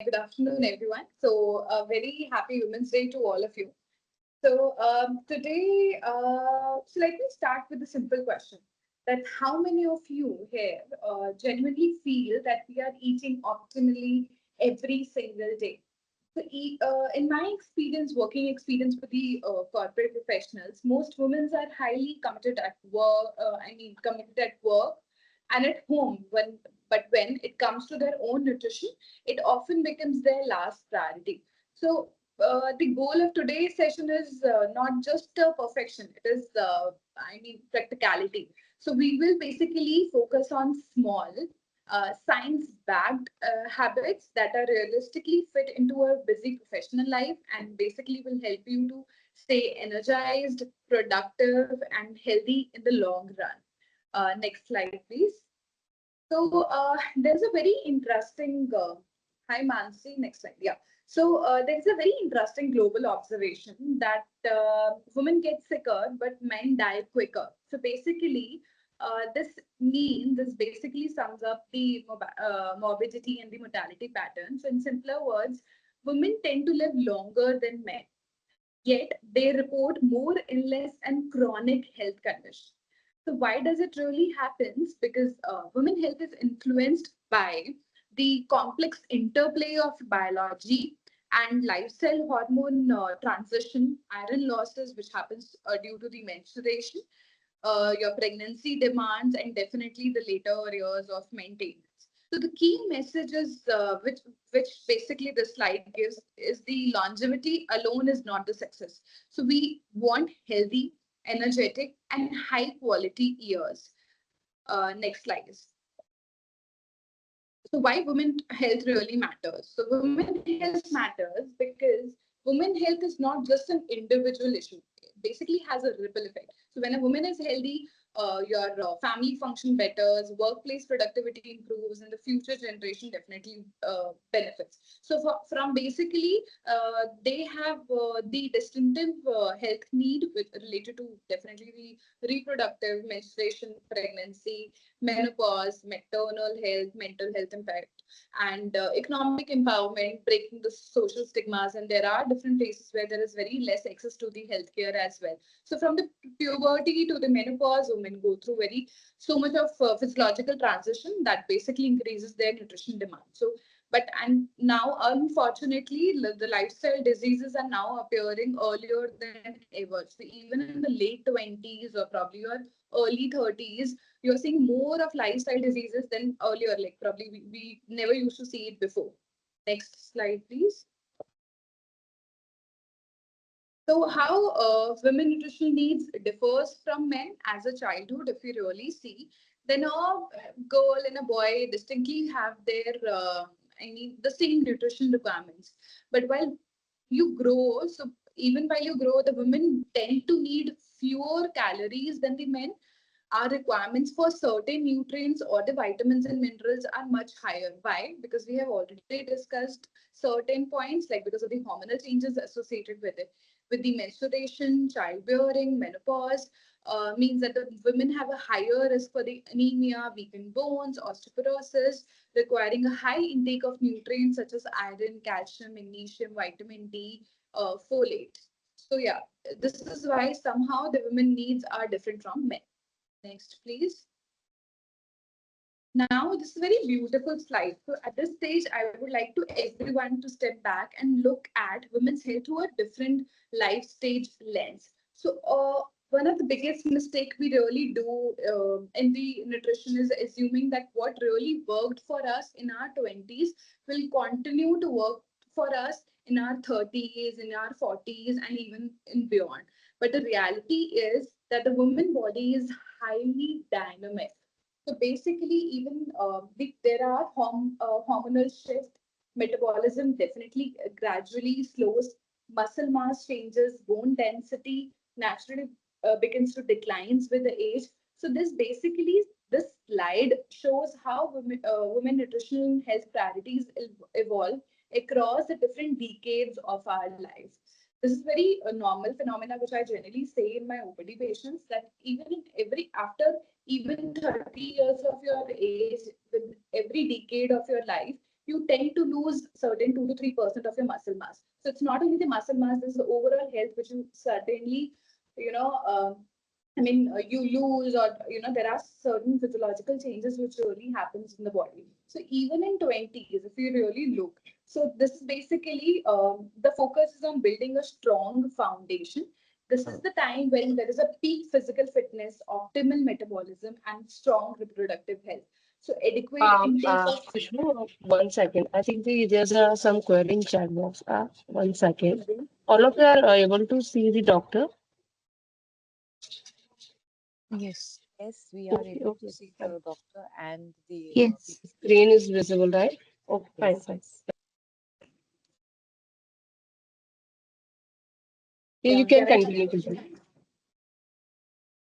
good afternoon, everyone. So, a very happy Women's Day to all of you. So let me start with a simple question: that how many of you here genuinely feel that we are eating optimally every single day? In my experience, working experience with the corporate professionals, most women are highly committed at work. Committed at work and at home. When it comes to their own nutrition, it often becomes their last priority. The goal of today's session is not just perfection; it is, practicality. So we will basically focus on small science-backed habits that are realistically fit into a busy professional life and basically will help you to stay energized, productive, and healthy in the long run. Next slide, please. There's a very interesting, hi Mansi, next slide. Yeah. There's a very interesting global observation that women get sicker, but men die quicker. So basically, this basically sums up the morbidity and the mortality patterns. So in simpler words, women tend to live longer than men, yet they report more illness and chronic health conditions. So why does it really happens? Because women health is influenced by the complex interplay of biology and lifestyle hormone transition, iron losses, which happens due to the menstruation, your pregnancy demands, and definitely the later years of maintenance. So the key messages which basically this slide gives is the longevity alone is not the success. So we want healthy, energetic, and high quality years. Next slide. So why women health really matters? So women health matters because women health is not just an individual issue. It basically has a ripple effect. So when a woman is healthy, your family function better, workplace productivity improves, and the future generation definitely benefits. From basically, they have the distinctive health need related to definitely the reproductive, menstruation, pregnancy, menopause, maternal health, mental health impact, and economic empowerment, breaking the social stigmas. And there are different places where there is very less access to the healthcare as well. So from the puberty to the menopause, women go through so much of physiological transition that basically increases their nutrition demand. And now, unfortunately, the lifestyle diseases are now appearing earlier than ever. So even in the late 20s or probably your early 30s, you're seeing more of lifestyle diseases than earlier. Like probably we never used to see it before. Next slide, please. So how women nutrition needs differs from men as a childhood, if you really see, then a girl and a boy distinctly have their, the same nutrition requirements. But while you grow, so even while you grow, the women tend to need fewer calories than the men. Our requirements for certain nutrients or the vitamins and minerals are much higher. Why? Because we have already discussed certain points, like because of the hormonal changes associated with it. With the menstruation, childbearing, menopause, means that the women have a higher risk for the anemia, weakened bones, osteoporosis, requiring a high intake of nutrients such as iron, calcium, magnesium, vitamin D, folate. So yeah, this is why somehow the women needs are different from men. Next, please. Now, this is a very beautiful slide. So at this stage, I would like to everyone to step back and look at women's health through a different life stage lens. One of the biggest mistake we really do in the nutrition is assuming that what really worked for us in our 20s will continue to work for us in our 30s, in our 40s, and even in beyond. But the reality is that the woman body is highly dynamic. So basically, even there are hormonal shift, metabolism definitely gradually slows, muscle mass changes, bone density naturally begins to declines with the age. So this slide shows how women nutritional health priorities evolve across the different decades of our life. This is very normal phenomena which I generally say in my OPD patients, that even in every after even 30 years of your age, with every decade of your life, you tend to lose certain 2 to 3% of your muscle mass. So it's not only the muscle mass, this is the overall health which you certainly, you know, you lose, or there are certain physiological changes which really happens in the body. So even in 20s, if you really look, so this is basically the focus is on building a strong foundation. This is the time when there is a peak physical fitness, optimal metabolism, and strong reproductive health. So adequate intake of. Vishnu, 1 second. I think there's some query in chat box. 1 second. All of you are able to see the doctor? Yes. Yes, we are Okay, able to okay, see fine. the doctor and the Yes. PPT. Screen is visible, right? Okay, fine, Yes, fine. yes. Yeah, you Yeah, can can I continue, continue? Vishnu.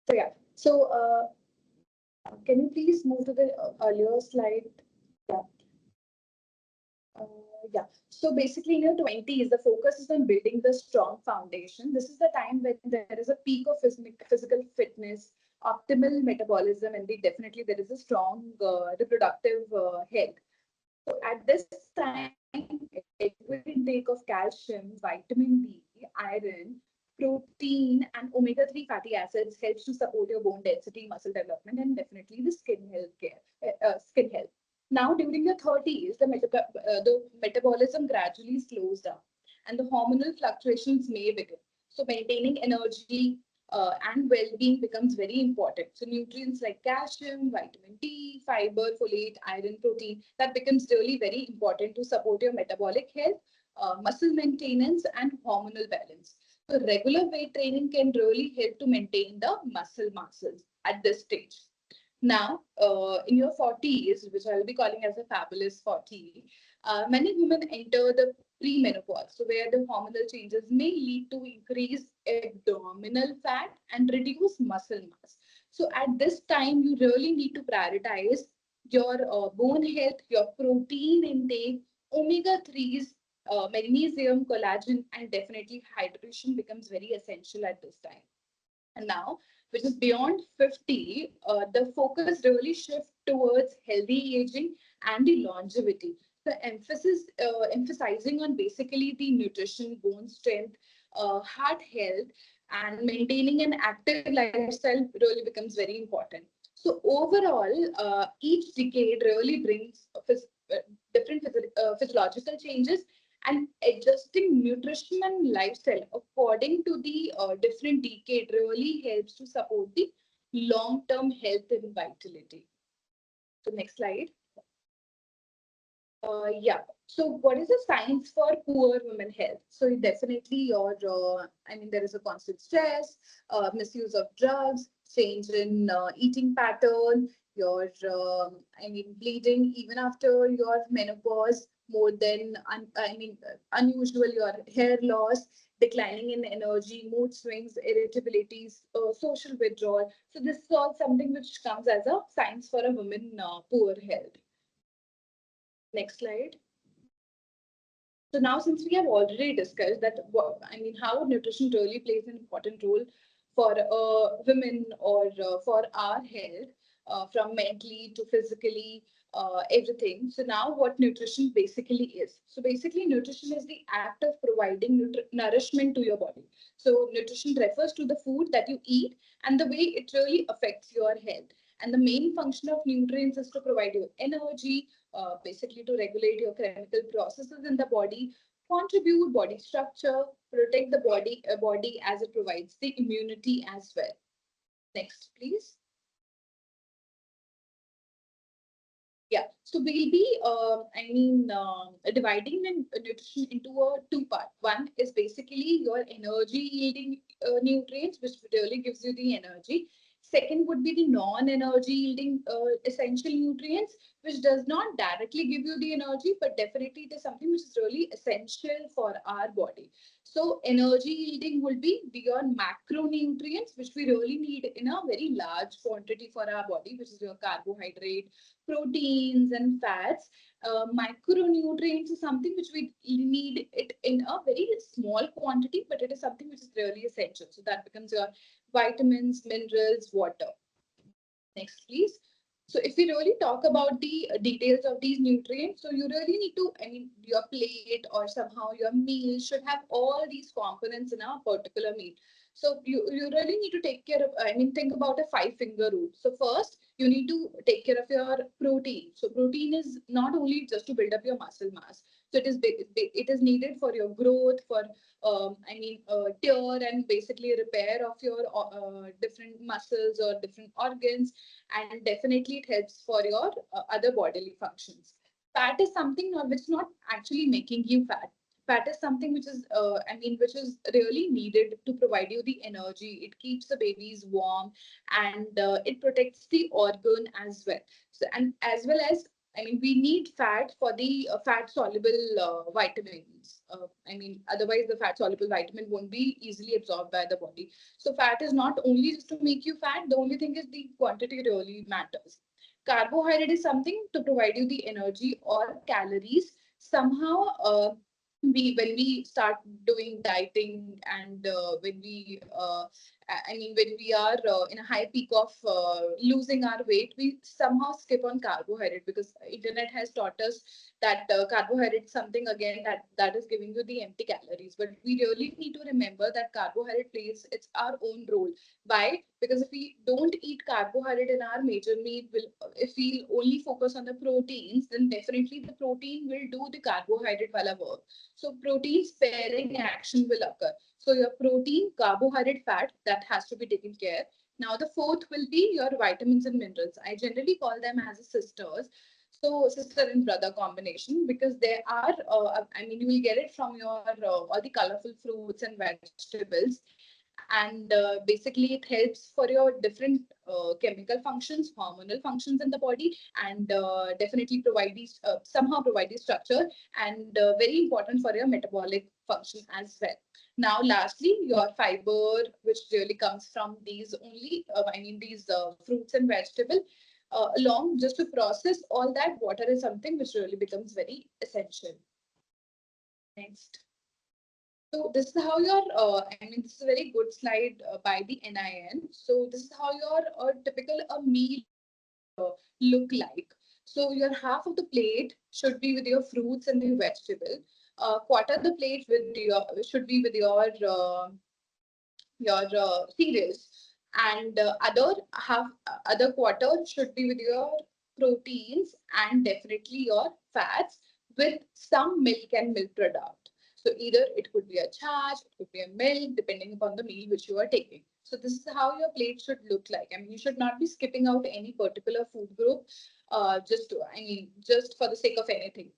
So yeah, so can you please move to the earlier slide? Yeah. Uh, yeah. So basically, in your 20s, the focus is on building the strong foundation. This is the time when there is a peak of physical fitness, optimal metabolism, and definitely there is a strong reproductive health. So at this time, adequate intake of calcium, vitamin D, iron, protein, and omega-3 fatty acids helps to support your bone density, muscle development, and definitely the skin health. Now, during your 30s, the metabolism gradually slows down, and the hormonal fluctuations may begin. So, maintaining energy and well-being becomes very important. So nutrients like calcium, vitamin D, fiber, folate, iron, protein, that becomes really very important to support your metabolic health, muscle maintenance, and hormonal balance. So regular weight training can really help to maintain the muscle masses at this stage. Now, in your 40s, which I'll be calling as a fabulous 40, many women enter the premenopause, so where the hormonal changes may lead to increased abdominal fat and reduce muscle mass. So at this time, you really need to prioritize your bone health, your protein intake, omega 3s, magnesium, collagen, and definitely hydration becomes very essential at this time. And now, which is beyond 50, the focus really shifts towards healthy aging and the longevity. The emphasizing on basically the nutrition, bone strength, heart health, and maintaining an active lifestyle really becomes very important. So overall, each decade really brings different physiological changes, and adjusting nutrition and lifestyle according to the different decade really helps to support the long-term health and vitality. So next slide. Yeah. So, what is the science for poor women health? So, definitely there is a constant stress, misuse of drugs, change in eating pattern, your, bleeding even after your menopause, more than, unusual, your hair loss, declining in energy, mood swings, irritabilities, social withdrawal. So, this is all something which comes as a signs for a woman poor health. Next slide. So now, since we have already discussed that, how nutrition really plays an important role for women, or for our health, from mentally to physically, everything. So now, what nutrition basically is? So basically, nutrition is the act of providing nourishment to your body. So nutrition refers to the food that you eat and the way it really affects your health. And the main function of nutrients is to provide you energy, basically to regulate your chemical processes in the body, contribute body structure, protect the body as it provides the immunity as well. Next, please. Yeah, so we'll be, dividing the nutrition into a two part. One is basically your energy yielding nutrients, which really gives you the energy. Second would be the non-energy yielding essential nutrients, which does not directly give you the energy, but definitely it is something which is really essential for our body. So energy yielding will be beyond macronutrients, which we really need in a very large quantity for our body, which is your carbohydrate, proteins, and fats. Micronutrients is something which we need it in a very small quantity, but it is something which is really essential. So that becomes your vitamins, minerals, water. Next, please. So if we really talk about the details of these nutrients, so you really need to, I mean, your plate or somehow your meal should have all these components in a particular meal. So you really need to take care of, I mean, think about a five-finger rule. So first, you need to take care of your protein. So protein is not only just to build up your muscle mass. So it is needed for your growth, for tear and basically repair of your different muscles or different organs, and definitely it helps for your other bodily functions. Fat is something which is not actually making you fat. Fat is something which is, which is really needed to provide you the energy. It keeps the babies warm, and it protects the organ as well. So, and as well as, I mean, we need fat for the fat soluble vitamins. Otherwise, the fat soluble vitamin won't be easily absorbed by the body. So fat is not only just to make you fat, the only thing is the quantity really matters. Carbohydrate is something to provide you the energy or calories. Somehow, when we start doing dieting, and when we are in a high peak of losing our weight, we somehow skip on carbohydrate, because internet has taught us that carbohydrate is something again that is giving you the empty calories. But we really need to remember that carbohydrate plays its our own role. Why? Because if we don't eat carbohydrate in our major meal, if we only focus on the proteins, then definitely the protein will do the carbohydrate wala work. So protein sparing action will occur. So your protein, carbohydrate, fat, that has to be taken care. Now the fourth will be your vitamins and minerals. I generally call them as sisters. So sister and brother combination, because they are, you will get it from your all the colorful fruits and vegetables, and basically it helps for your different chemical functions, hormonal functions in the body, and definitely provide these somehow provide the structure, and very important for your metabolic function as well. Now lastly, your fiber, which really comes from these only these fruits and vegetable, along just to process all that, water is something which really becomes very essential. Next. So this is how your, this is a very good slide by the NIN. So this is how your typical a meal should look like. So your half of the plate should be with your fruits and the vegetable. Quarter the plate with your should be with your cereals, and other quarter should be with your proteins, and definitely your fats, with some milk and milk product. So either it could be a charge, it could be a milk, depending upon the meal which you are taking. So this is how your plate should look like. I mean, you should not be skipping out any particular food group, just for the sake of anything.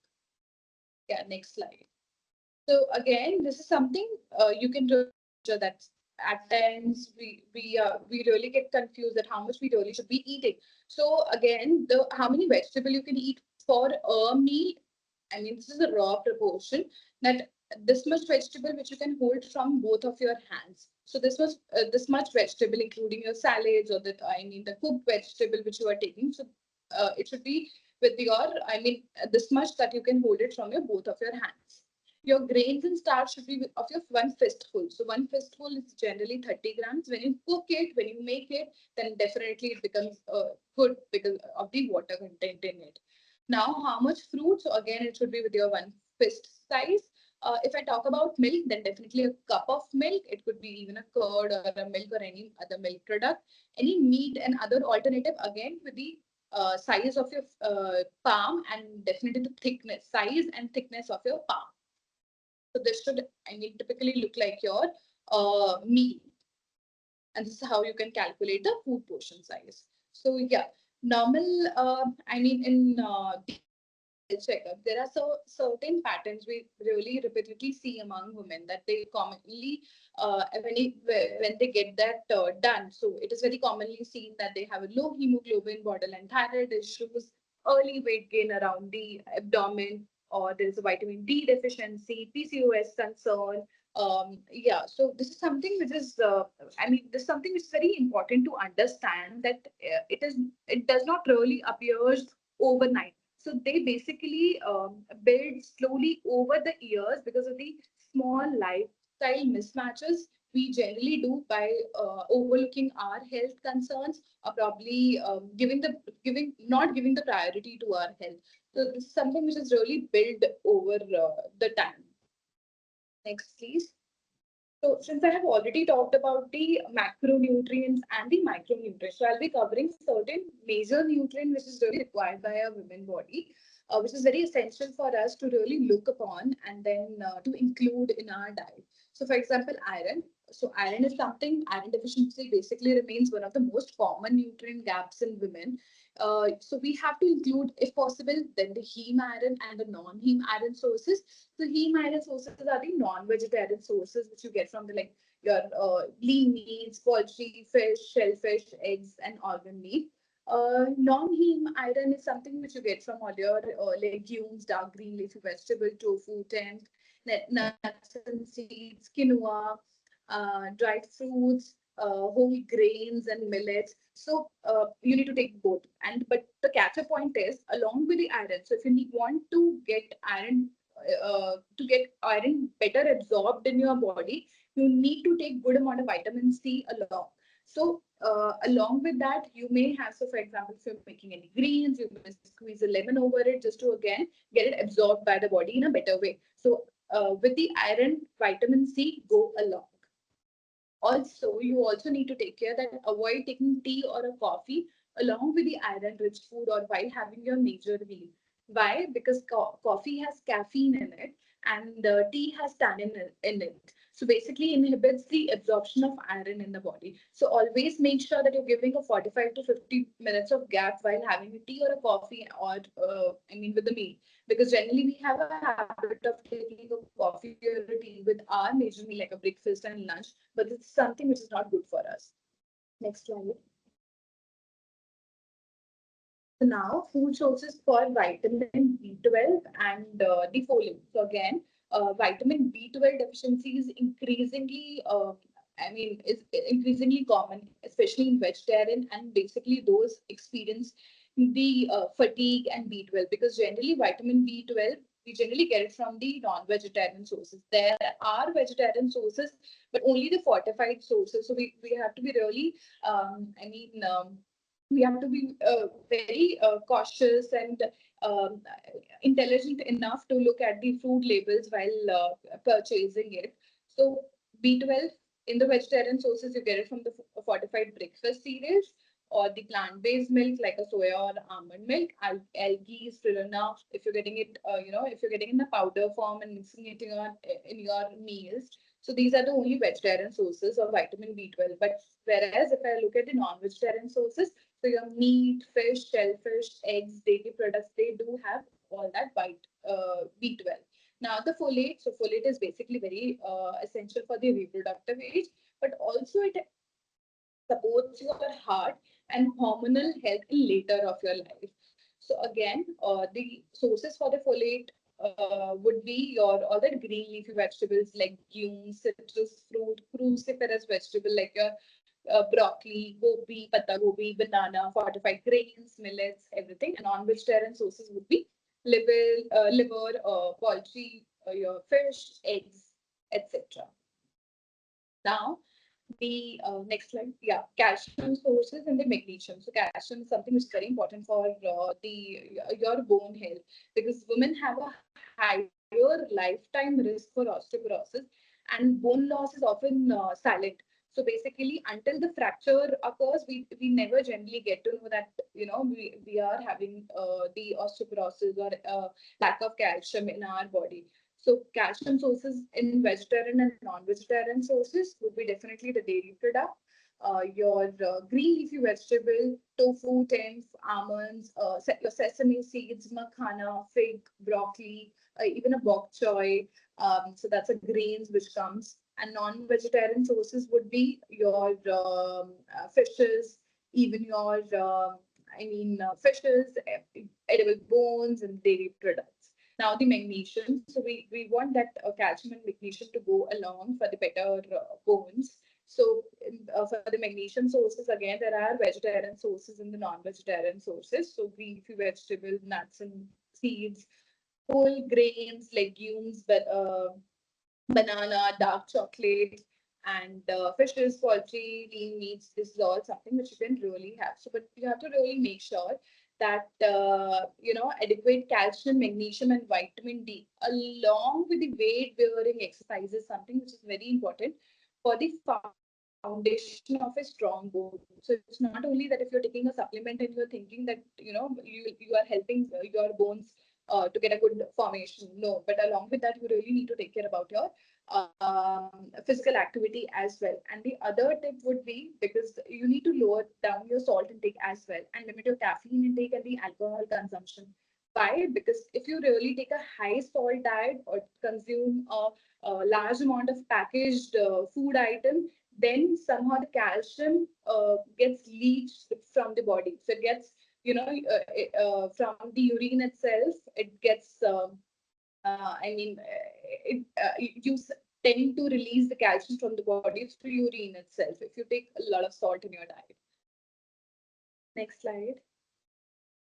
Yeah, next slide. So again, this is something you can really measure. That at times we really get confused that how much we really should be eating. So again, the how many vegetable you can eat for a meal. I mean, this is a raw proportion, that this much vegetable which you can hold from both of your hands. So this much vegetable, including your salads, or the cooked vegetable which you are taking. So it should be with your, this much that you can hold it from your both of your hands. Your grains and starch should be of your one fistful. So one fistful is generally 30 grams. When you cook it, when you make it, then definitely it becomes good because of the water content in it. Now, how much fruit? So again, it should be with your one fist size. If I talk about milk, then definitely a cup of milk. It could be even a curd or a milk or any other milk product. Any meat and other alternative, again with the size of your palm, and definitely the size and thickness of your palm. So this should, typically look like your meal. And this is how you can calculate the food portion size. So yeah, normal, in the health checkup, there are certain patterns we really repeatedly see among women, that they commonly, when they get that done, so it is very commonly seen that they have a low hemoglobin, borderline thyroid issues, early weight gain around the abdomen, or there is a vitamin D deficiency, PCOS concern. Yeah, so this is something which is, this is something which is very important to understand, that it does not really appears overnight. So they basically build slowly over the years because of the small lifestyle mismatches we generally do by overlooking our health concerns, or probably giving not giving the priority to our health. So this is something which is really built over the time. Next, please. So since I have already talked about the macronutrients and the micronutrients, so I'll be covering certain major nutrient which is really required by a women body, which is very essential for us to really look upon and then to include in our diet. So for example, iron. So iron is something, iron deficiency basically remains one of the most common nutrient gaps in women. So we have to include, if possible, then the heme iron and the non-heme iron sources. So heme iron sources are the non-vegetarian sources which you get from the like your lean meats, poultry, fish, shellfish, eggs, and organ meat. Non-heme iron is something which you get from all your legumes, dark green leafy vegetable, tofu, tempeh, nuts and seeds, quinoa, dried fruits, whole grains and millets. So you need to take both. And but the catcher point is along with the iron. So if you want to get iron better absorbed in your body, you need to take good amount of vitamin C along. So along with that, you may have, so for example, if you're making any greens, you may squeeze a lemon over it just to again get it absorbed by the body in a better way. So with the iron, vitamin C go along. Also, you also need to take care that avoid taking tea or a coffee along with the iron-rich food or while having your major meal. Why? Because coffee has caffeine in it and tea has tannin in it. So basically inhibits the absorption of iron in the body. So always make sure that you're giving a 45 to 50 minutes of gap while having a tea or a coffee or with the meal. Because generally we have a habit of taking a coffee or a tea with our major meal like a breakfast and lunch, but it's something which is not good for us. Next slide. So now food sources for vitamin B12 and the folate. So again, vitamin B12 deficiency is increasingly common, especially in vegetarian and basically those experience the fatigue and B12, because generally vitamin B12 we generally get it from the non-vegetarian sources. There are vegetarian sources, but only the fortified sources. So we have to be really we have to be very cautious and um, intelligent enough to look at the food labels while purchasing it. So B12 in the vegetarian sources, you get it from the fortified breakfast cereals or the plant-based milk like a soya or almond milk, algae, spirulina. If you're getting it, if you're getting in the powder form and mixing it in your meals. So these are the only vegetarian sources of vitamin B12. But whereas if I look at the non-vegetarian sources, so your meat, fish, shellfish, eggs, dairy products, they do have all that B12. Now the folate, so folate is basically very essential for the reproductive age, but also it supports your heart and hormonal health in later of your life. So again, the sources for the folate would be your other green leafy vegetables, legumes, citrus fruit, cruciferous vegetable like your broccoli, gobi, pata gobi, banana, fortified grains, millets, everything. And non-vegetarian sources would be liver, poultry, your fish, eggs, etc. Now, the next slide, yeah, calcium sources and the magnesium. So calcium is something which is very important for the your bone health, because women have a higher lifetime risk for osteoporosis, and bone loss is often silent. So basically, until the fracture occurs, we never generally get to know that we are having the osteoporosis or lack of calcium in our body. So calcium sources in vegetarian and non-vegetarian sources would be definitely the dairy product, your green leafy vegetable, tofu, tempeh, almonds, your sesame seeds, makhana, fig, broccoli, even a bok choy. So that's a grains which comes. And non-vegetarian sources would be your fishes, even your fishes, edible bones, and dairy products. Now the magnesium, so we want that calcium and magnesium to go along for the better bones. So for the magnesium sources, again, there are vegetarian sources and the non-vegetarian sources. So green leafy vegetable, nuts and seeds, whole grains, legumes, banana, dark chocolate, And fishes, poultry, lean meats, this is all something which you can really have. So, but you have to really make sure that adequate calcium, magnesium, and vitamin D, along with the weight bearing exercise, is something which is very important for the foundation of a strong bone. So it's not only that if you're taking a supplement and you're thinking that you are helping your bones to get a good formation. No, but along with that, you really need to take care about your physical activity as well. And the other tip would be, because you need to lower down your salt intake as well and limit your caffeine intake and the alcohol consumption. Why? Because if you really take a high salt diet or consume a large amount of packaged food item, then somehow the calcium gets leached from the body. So it gets, from the urine itself, it gets I mean, you tend to release the calcium from the body through urine itself if you take a lot of salt in your diet. Next slide.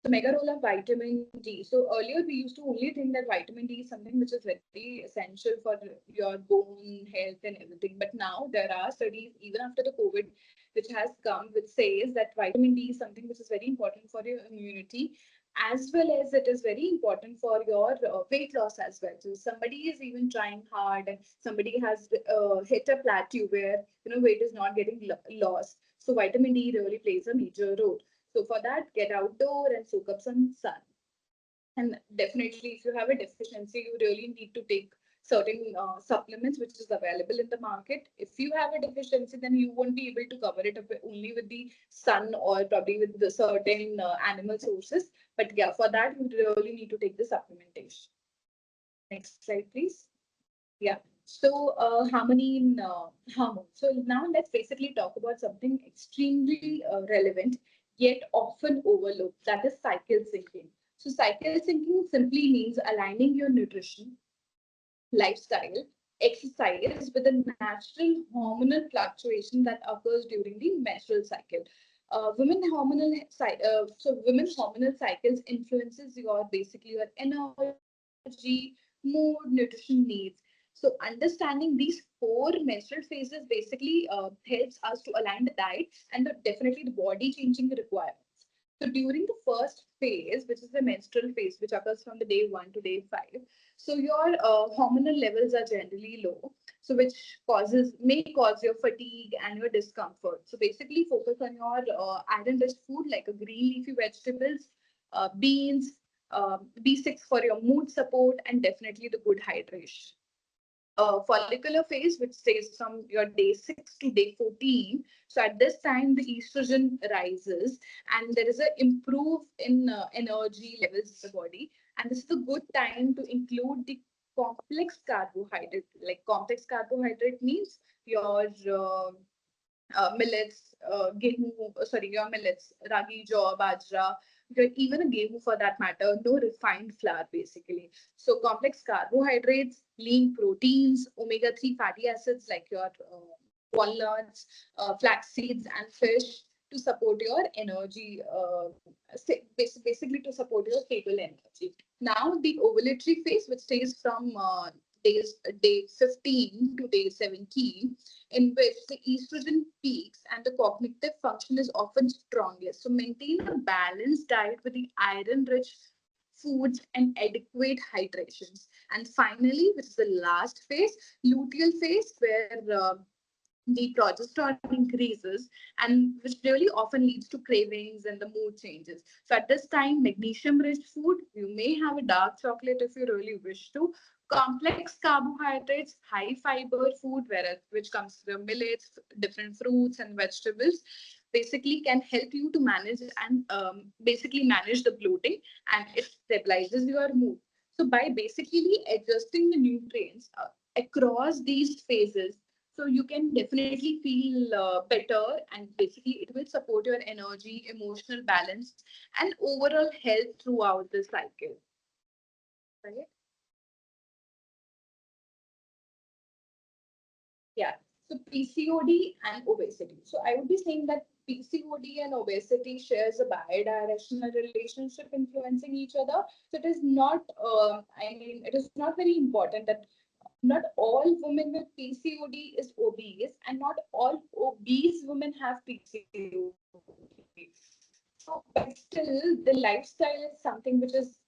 So mega role of vitamin D. So earlier we used to only think that vitamin D is something which is very essential for your bone health and everything. But now there are studies even after the COVID which has come, which says that vitamin D is something which is very important for your immunity, as well as it is very important for your weight loss as well. So somebody is even trying hard and somebody has hit a plateau where weight is not getting lost. So vitamin D really plays a major role. So for that, get outdoor and soak up some sun. And definitely, if you have a deficiency, you really need to take certain supplements which is available in the market. If you have a deficiency, then you won't be able to cover it up only with the sun or probably with the certain animal sources. But yeah, for that, you really need to take the supplementation. Next slide, please. Yeah. So harmony in hormones. So now let's basically talk about something extremely relevant yet often overlooked. That is cycle syncing. So cycle syncing simply means aligning your nutrition, lifestyle, exercise with the natural hormonal fluctuation that occurs during the menstrual cycle. Women hormonal cycles influences your basically your energy, mood, nutrition needs. So understanding these four menstrual phases basically helps us to align the diet and definitely the body changing requirements. So during the first phase, which is the menstrual phase, which occurs from the day 1 to day 5, so your hormonal levels are generally low, so which may cause your fatigue and your discomfort. So basically, focus on your iron-rich food like a green leafy vegetables, beans, B6 for your mood support, and definitely the good hydration. Follicular phase, which stays from your day 6 to day 14. So at this time, the estrogen rises and there is an improve in energy levels in the body. And this is a good time to include the complex carbohydrate. Like complex carbohydrate means your millets, your millets, ragi, jaw, bajra, even a gehu for that matter, no refined flour basically. So complex carbohydrates, lean proteins, omega-3 fatty acids like your walnuts, flax seeds, and fish to support your energy, basically to support your stable energy. Now the ovulatory phase, which stays from day 15 to day 17, in which the estrogen peaks and the cognitive function is often strongest. So maintain a balanced diet with the iron-rich foods and adequate hydrations. And finally, which is the last phase, luteal phase, where the progesterone increases and which really often leads to cravings and the mood changes. So at this time, magnesium rich food, you may have a dark chocolate if you really wish to. Complex carbohydrates, high fiber food, which comes from millets, different fruits and vegetables, basically can help you to manage and basically manage the bloating, and it stabilizes your mood. So by basically adjusting the nutrients across these phases, so you can definitely feel better, and basically it will support your energy, emotional balance, and overall health throughout the cycle. Right? Yeah. So PCOD and obesity. So I would be saying that PCOD and obesity shares a bidirectional relationship influencing each other. So it is not, it is not very important that not all women with PCOD is obese, and not all obese women have PCOD. So, but still, the lifestyle is something which is,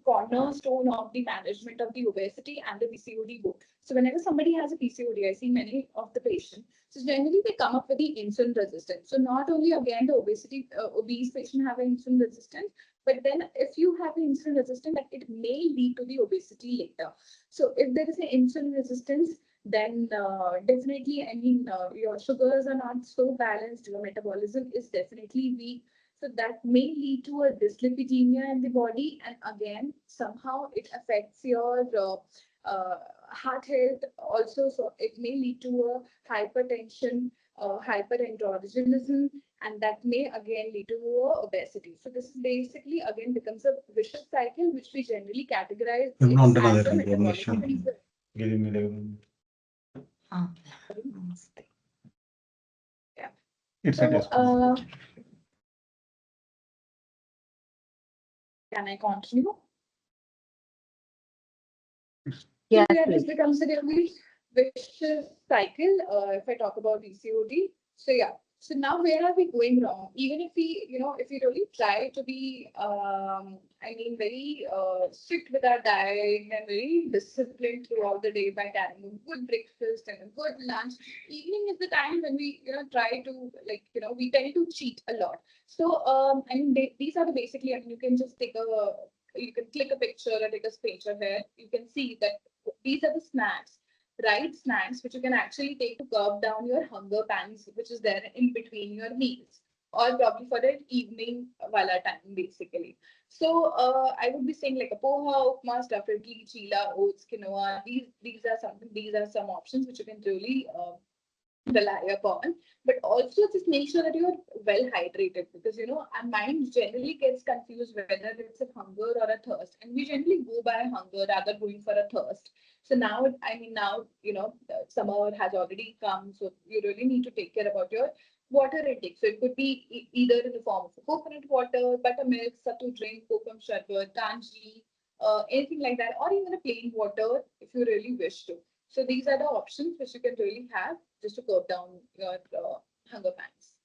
cornerstone of the management of the obesity and the PCOD both. So, whenever somebody has a PCOD, I see many of the patients. So, generally, they come up with the insulin resistance. So, not only again the obese patient have an insulin resistance, but then if you have an insulin resistance, that it may lead to the obesity later. So, if there is an insulin resistance, then definitely, I mean, your sugars are not so balanced, your metabolism is definitely weak. So that may lead to a dyslipidemia in the body, and again, somehow it affects your heart health also. So it may lead to a hypertension, hyperandrogenism, and that may again lead to obesity. So this is basically again becomes a vicious cycle, which we generally categorize I'm it not done as other a than one metabolic nation. syndrome. Give me the. Yeah. It's a So, test. can I continue? So Yes, yeah, this please. becomes a really vicious cycle if I talk about PCOD. So yeah, so now where are we going wrong? Even if we, if we really try to be, I mean, very strict with our diet and very disciplined throughout the day by having a good breakfast and a good lunch. Evening is the time when we, try to like, we tend to cheat a lot. So I mean, these are the basically, I mean, you can just take a you can click a picture or take a picture here. You can see that these are the snacks, right? Snacks which you can actually take to curb down your hunger pangs, which is there in between your meals, or probably for an evening wala time, basically. So I would be saying like a poha, upma, stuffed idli, chila, oats, quinoa. These are something. These are some options which you can really rely upon, but also just make sure that you're well hydrated, because our mind generally gets confused whether it's a hunger or a thirst, and we generally go by hunger rather going for a thirst. So now, I mean, now summer has already come, so you really need to take care about your water intake. So it could be either in the form of coconut water, buttermilk, sattu drink, kokum sharbat, kanji, anything like that, or even a plain water if you really wish to. So these are the options which you can really have just to curb down your hunger pangs.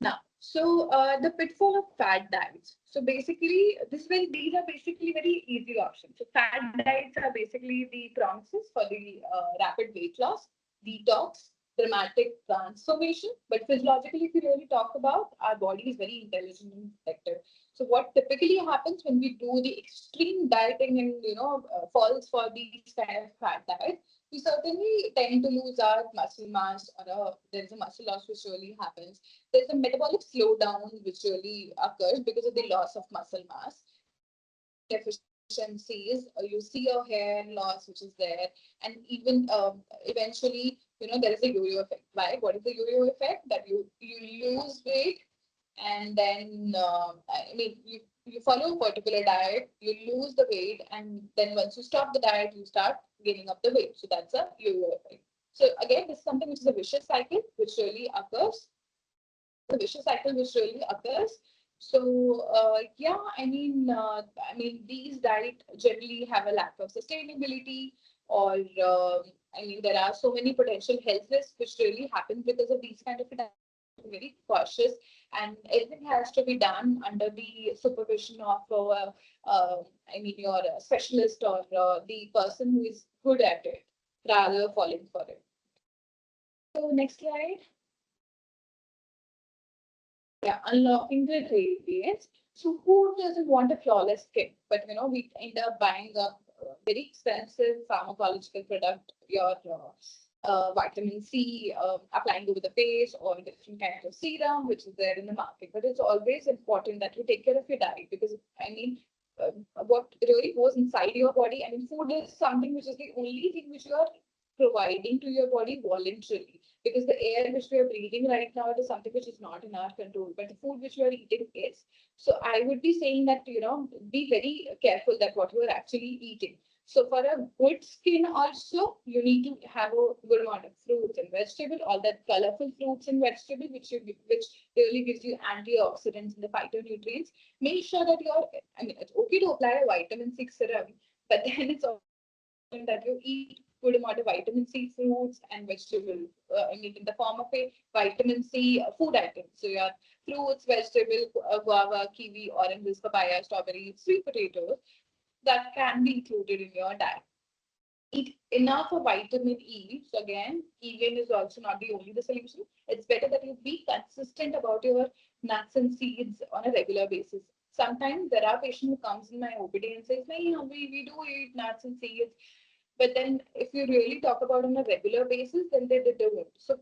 Now, so the pitfall of fat diets. So basically, these are basically very easy options. So fat diets are basically the promises for the rapid weight loss, detox, dramatic transformation. But physiologically, if you really talk about, our body is very intelligent and effective. So what typically happens when we do the extreme dieting and falls for these kind of fat diets, we certainly tend to lose our muscle mass, or there is a muscle loss which really happens. There's a metabolic slowdown which really occurs because of the loss of muscle mass. Iron deficiencies, you see your hair loss which is there, and even eventually, there is a yo-yo effect. Why? What is the yo-yo effect? That you lose weight, and then I mean, you follow a particular diet, you lose the weight, and then once you stop the diet, you start gaining up the weight. So that's a yo-yo effect. So again, this is something which is a vicious cycle which really occurs, the vicious cycle which really occurs. So yeah, I mean, these diet generally have a lack of sustainability, or I mean, there are so many potential health risks which really happen because of these kind of diet. Very cautious, and everything has to be done under the supervision of I mean, your specialist, or the person who is good at it, rather falling for it. So next slide. Yeah, unlocking the radiance. So who doesn't want a flawless skin? But we end up buying a very expensive pharmacological product, your vitamin C, applying over the face, or different kinds of serum, which is there in the market. But it's always important that you take care of your diet, because I mean, what really goes inside your body. I mean, food is something which is the only thing which you are providing to your body voluntarily, because the air which we are breathing right now, it is something which is not in our control, but the food which you are eating is. So I would be saying that, be very careful that what you are actually eating. So for a good skin also, you need to have a good amount of fruits and vegetable, all that colorful fruits and vegetable, which really gives you antioxidants and the phytonutrients. Make sure that you're, I mean, it's okay to apply a vitamin C serum, but then it's that you eat good amount of vitamin C fruits and vegetables. I mean, in the form of a vitamin C food item. So your fruits, vegetable, guava, kiwi, oranges, papaya, strawberries, sweet potatoes that can be included in your diet. Eat enough of vitamin E. So again, vegan is also not the only the solution. It's better that you be consistent about your nuts and seeds on a regular basis. Sometimes there are patients who comes in my OPD and says, "No, we do eat nuts and seeds." But then if you really talk about on a regular basis, then they don't. So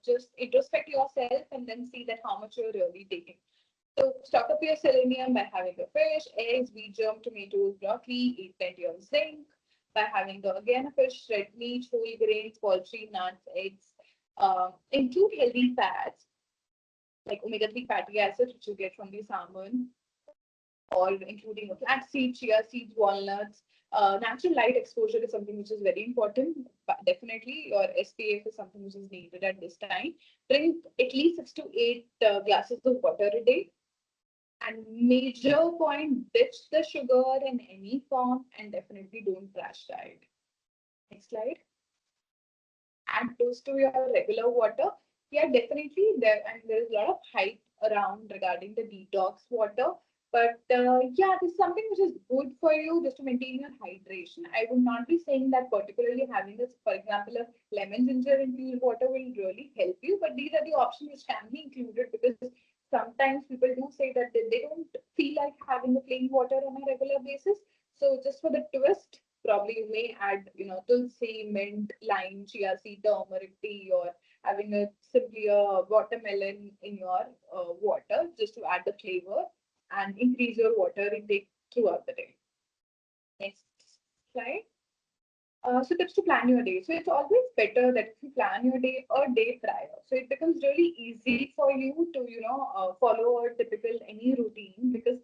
just introspect yourself and then see that how much you're really taking. So stock up your selenium by having a fish, eggs, wheat germ, tomatoes, broccoli, eat plenty of zinc by having the again a fish, red meat, whole grains, poultry, nuts, eggs. Include healthy fats like omega-3 fatty acids, which you get from the salmon, or including flaxseed, chia seeds, walnuts. Natural light exposure is something which is very important. But definitely, your SPF is something which is needed at this time. Drink at least 6 to 8 glasses of water a day. And major point, ditch the sugar in any form and definitely don't crash diet. Next slide. Add those to your regular water. Yeah, definitely there, and there is a lot of hype around regarding the detox water. But yeah, this is something which is good for you just to maintain your hydration. I would not be saying that particularly having this, for example, a lemon ginger infused water will really help you, but these are the options which can be included because sometimes people do say that they don't feel like having a plain water on a regular basis. So just for the twist, probably you may add, tulsi, mint, lime, chia seed, turmeric tea, or having a simply a watermelon in your water just to add the flavor and increase your water intake throughout the day. Next slide. So tips to plan your day. So it's always better that if you plan your day a day prior, so it becomes really easy for you to follow a typical any routine because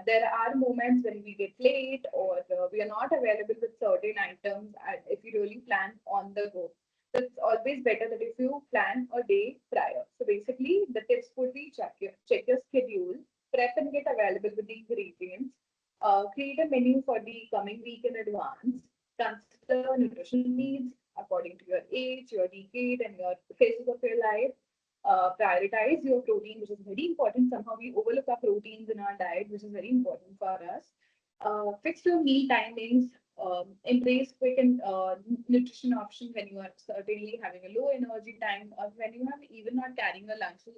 there are moments when we get late or we are not available with certain items. And if you really plan on the go, so it's always better that if you plan a day prior. So basically, the tips would be check your schedule, prep and get available with the ingredients, create a menu for the coming week in advance, consider nutritional needs according to your age, your decade, and your phases of your life. Prioritize your protein, which is very important. Somehow we overlook our proteins in our diet, which is very important for us. Fix your meal timings. Embrace quick and nutrition options when you are certainly having a low energy time or when you are even not carrying a lunch. So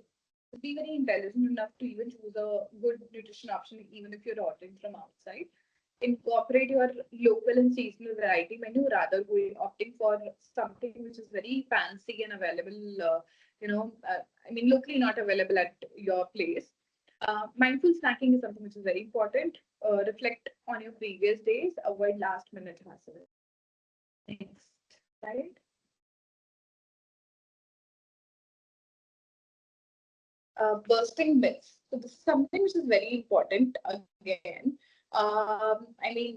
be very intelligent enough to even choose a good nutrition option, even if you're ordering from outside. Incorporate your local and seasonal variety menu rather going opting for something which is very fancy and available. Locally not available at your place. Mindful snacking is something which is very important. Reflect on your previous days. Avoid last minute hassle. Next slide. Bursting myths. So this is something which is very important again.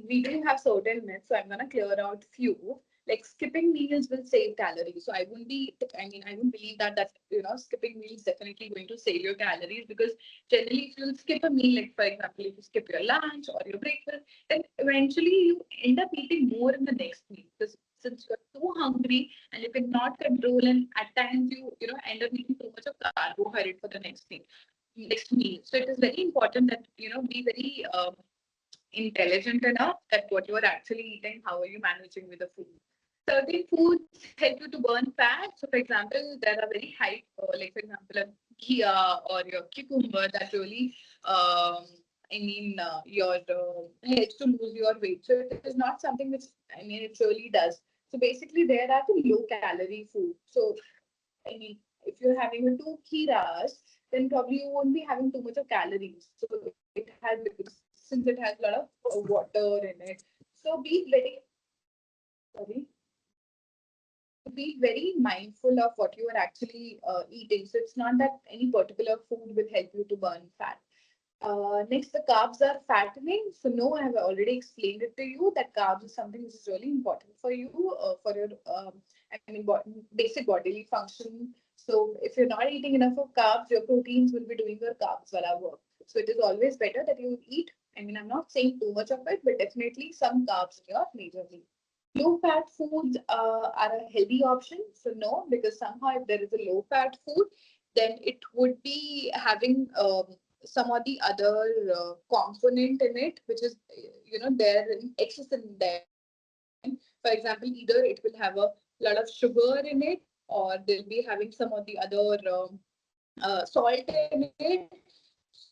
We do have certain myths, so I'm gonna clear out few. Like skipping meals will save calories. So I wouldn't believe that skipping meals definitely going to save your calories because generally if you'll skip a meal, like for example, if you skip your lunch or your breakfast, then eventually you end up eating more in the next meal because since you're so hungry and you cannot control and at times you end up eating too much of carbohydrate for the next meal. So it is very important that be very intelligent enough that what you are actually eating, how are you managing with the food. Certain foods help you to burn fat. So for example, there are very high like for example a ghee or your cucumber that really your helps to lose your weight. So it is not something which it really does. So basically there are the low calorie food. So I mean, if you're having a two kiras, then probably you won't be having too much of calories. So it has since it has a lot of water in it. So be very sorry. Be very mindful of what you are actually eating. So it's not that any particular food will help you to burn fat. Next, the carbs are fattening. So, no, I have already explained it to you that carbs is something which is really important for you for your basic bodily function. So, if you're not eating enough of carbs, your proteins will be doing your carbs while I work. So, it is always better that you eat I mean, I'm not saying too much of it, but definitely some carbs in your major meal. Low fat foods are a healthy option. So no, because somehow if there is a low fat food, then it would be having some of the other component in it, which is there in excess in them. For example, either it will have a lot of sugar in it, or they'll be having some of the other salt in it.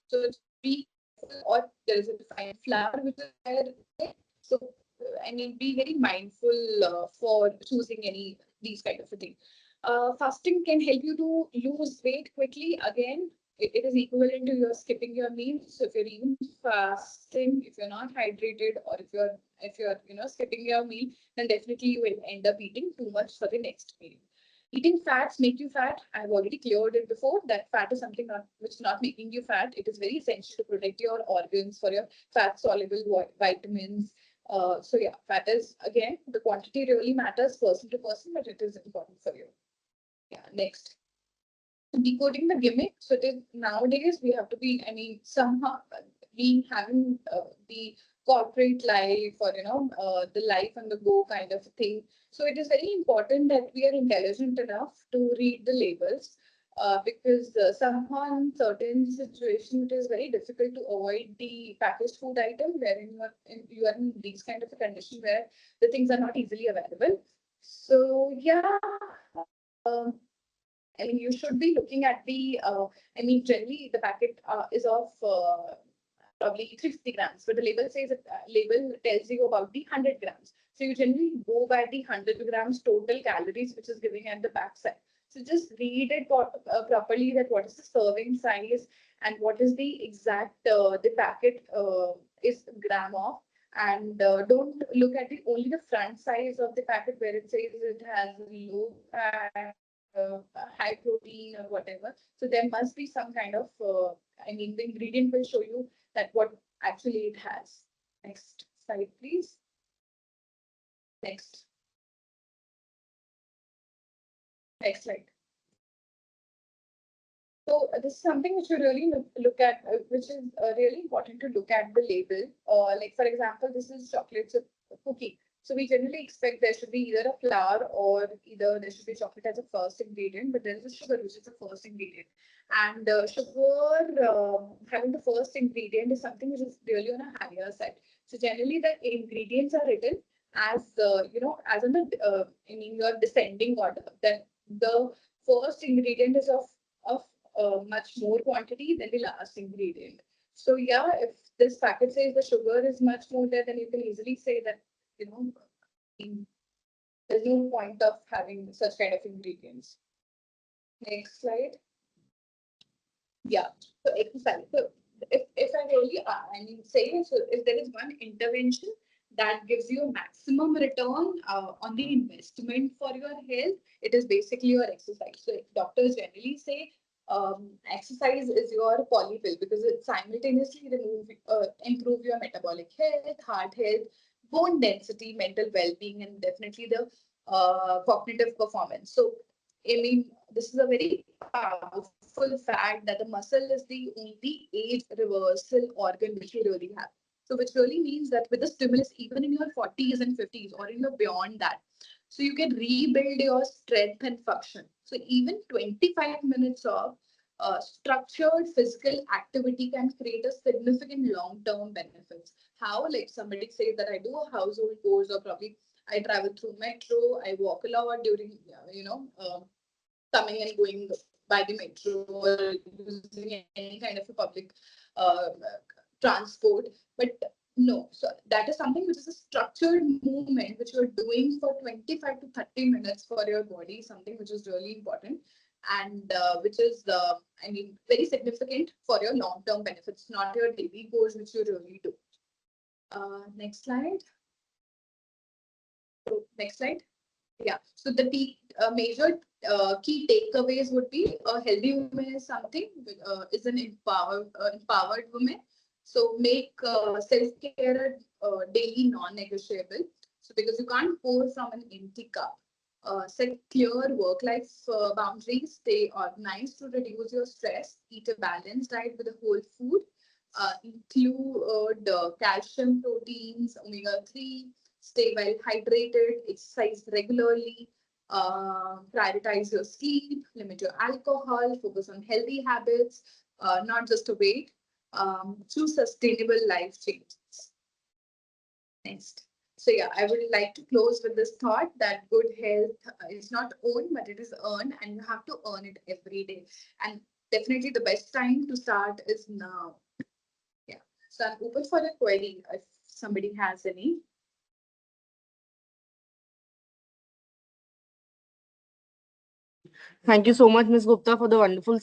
So just be careful, or there is a refined flour which is there in it. So I mean, be very mindful for choosing any these kind of a thing. Fasting can help you to lose weight quickly. Again, it is equivalent to your skipping your meals. So if you're even fasting, if you're not hydrated, or if you're skipping your meal, then definitely you will end up eating too much for the next meal. Eating fats make you fat. I've already cleared it before that fat is something not which is not making you fat. It is very essential to protect your organs for your fat soluble vitamins. So yeah, fat is again the quantity really matters person to person, but it is important for you. Yeah, next decoding the gimmick. So it is nowadays we have to be, I mean, somehow we having the corporate life or the life on the go kind of thing. So it is very important that we are intelligent enough to read the labels. Because somehow in certain situations it is very difficult to avoid the packaged food item wherein you are in these kind of a condition where the things are not easily available. So yeah, um, I mean, you should be looking at the, I mean, generally the packet is of probably 350 grams, but the label says that label tells you about the 100 grams. So you generally go by the 100 grams total calories, which is giving at the back side. So just read it properly that what is the serving size and what is the exact, the packet is gram of. And don't look at the only the front size of the packet where it says it has low fat, high protein or whatever. So there must be some kind of, I mean, the ingredient will show you that what actually it has. Next slide, please. Next, next slide. So this is something which you really look at, which is really important to look at the label. Like for example, this is chocolate chip cookie. So we generally expect there should be either a flour or either there should be chocolate as a first ingredient, but there is a sugar which is the first ingredient. And sugar having the first ingredient is something which is really on a higher side. So generally the ingredients are written as as on the in your descending order. Then the first ingredient is of much more quantity than the last ingredient. So yeah, if this packet says the sugar is much more there, then you can easily say that, you know, there's no point of having such kind of ingredients. Next slide. Yeah. So exercise. So if I really, I mean, say, so if there is one intervention that gives you a maximum return on the investment for your health, it is basically your exercise. So doctors generally say exercise is your polypill because it simultaneously improve your metabolic health, heart health, bone density, mental well-being, and definitely the cognitive performance. So I mean, this is a very powerful fact that the muscle is the only age reversal organ which you really have. So, which really means that with the stimulus, even in your 40s and 50s, or in your beyond that, so you can rebuild your strength and function. So, even 25 minutes of structured physical activity can create a significant long-term benefits. How? Like somebody says that I do a household chores, or probably I travel through metro, I walk a lot during, coming and going by the metro or using any kind of a public uh, transport. But no, so that is something which is a structured movement which you're doing for 25 to 30 minutes for your body, something which is really important and which is, I mean, very significant for your long-term benefits, not your daily goals which you really do. Next slide. So, next slide. Yeah. So the major key takeaways would be a healthy woman is something is an empowered woman. So make self-care daily non-negotiable. So because you can't pour from an empty cup. Set clear work-life boundaries. Stay organized to reduce your stress. Eat a balanced diet with a whole food. include calcium, proteins, omega-3, stay well hydrated, exercise regularly, prioritize your sleep, limit your alcohol, focus on healthy habits, not just a weight, choose sustainable life changes. Next. So yeah, I would like to close with this thought that good health is not owned, but it is earned, and you have to earn it every day. And definitely the best time to start is now. Yeah. So I'm open for a query if somebody has any. Thank you so much, Ms. Gupta, for the wonderful